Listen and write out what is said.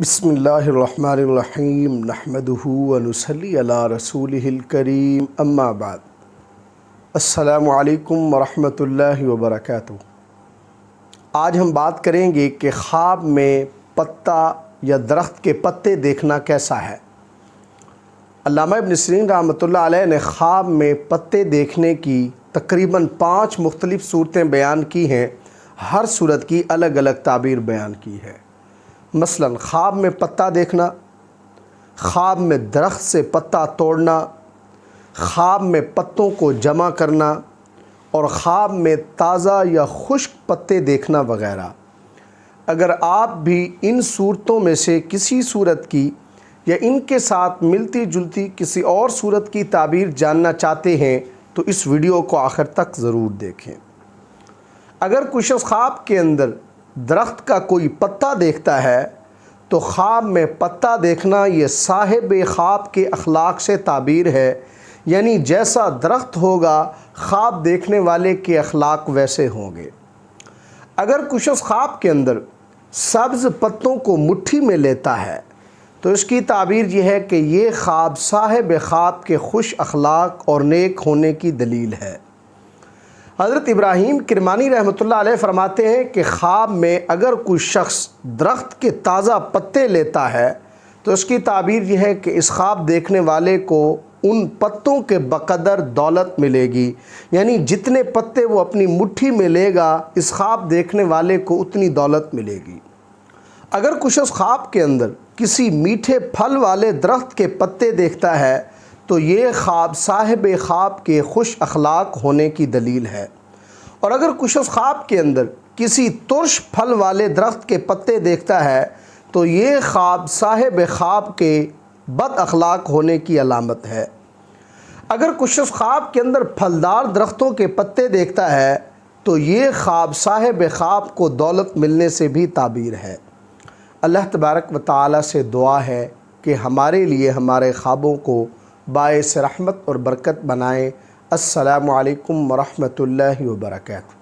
بسم اللہ الرحمن الرحیم نحمدہ ونصلی علی رسولہ الکریم اما بعد السلام علیکم ورحمۃ اللہ وبرکاتہ۔ آج ہم بات کریں گے کہ خواب میں پتا یا درخت کے پتے دیکھنا کیسا ہے۔ علامہ ابن سیرین رحمۃ اللہ علیہ نے خواب میں پتے دیکھنے کی تقریباً 5 مختلف صورتیں بیان کی ہیں، ہر صورت کی الگ الگ تعبیر بیان کی ہے۔ مثلاً خواب میں پتا دیکھنا، خواب میں درخت سے پتا توڑنا، خواب میں پتوں کو جمع کرنا اور خواب میں تازہ یا خشک پتے دیکھنا وغیرہ۔ اگر آپ بھی ان صورتوں میں سے کسی صورت کی یا ان کے ساتھ ملتی جلتی کسی اور صورت کی تعبیر جاننا چاہتے ہیں تو اس ویڈیو کو آخر تک ضرور دیکھیں۔ اگر کوئی شخص خواب کے اندر درخت کا کوئی پتا دیکھتا ہے تو خواب میں پتا دیکھنا یہ صاحب خواب کے اخلاق سے تعبیر ہے، یعنی جیسا درخت ہوگا خواب دیکھنے والے کے اخلاق ویسے ہوں گے۔ اگر کوئی شخص خواب کے اندر سبز پتوں کو مٹھی میں لیتا ہے تو اس کی تعبیر یہ ہے کہ یہ خواب صاحب خواب کے خوش اخلاق اور نیک ہونے کی دلیل ہے۔ حضرت ابراہیم کرمانی رحمۃ اللہ علیہ فرماتے ہیں کہ خواب میں اگر کوئی شخص درخت کے تازہ پتے لیتا ہے تو اس کی تعبیر یہ ہے کہ اس خواب دیکھنے والے کو ان پتوں کے بقدر دولت ملے گی، یعنی جتنے پتے وہ اپنی مٹھی میں لے گا اس خواب دیکھنے والے کو اتنی دولت ملے گی۔ اگر کوئی شخص خواب کے اندر کسی میٹھے پھل والے درخت کے پتے دیکھتا ہے تو یہ خواب صاحب خواب کے خوش اخلاق ہونے کی دلیل ہے، اور اگر کوئی شخص خواب کے اندر کسی ترش پھل والے درخت کے پتے دیکھتا ہے تو یہ خواب صاحب خواب کے بد اخلاق ہونے کی علامت ہے۔ اگر کوئی شخص خواب کے اندر پھلدار درختوں کے پتے دیکھتا ہے تو یہ خواب صاحب خواب کو دولت ملنے سے بھی تعبیر ہے۔ اللہ تبارک و تعالی سے دعا ہے کہ ہمارے لیے ہمارے خوابوں کو باعث رحمت اور برکت بنائیں۔ السلام علیکم ورحمۃ اللہ وبرکاتہ۔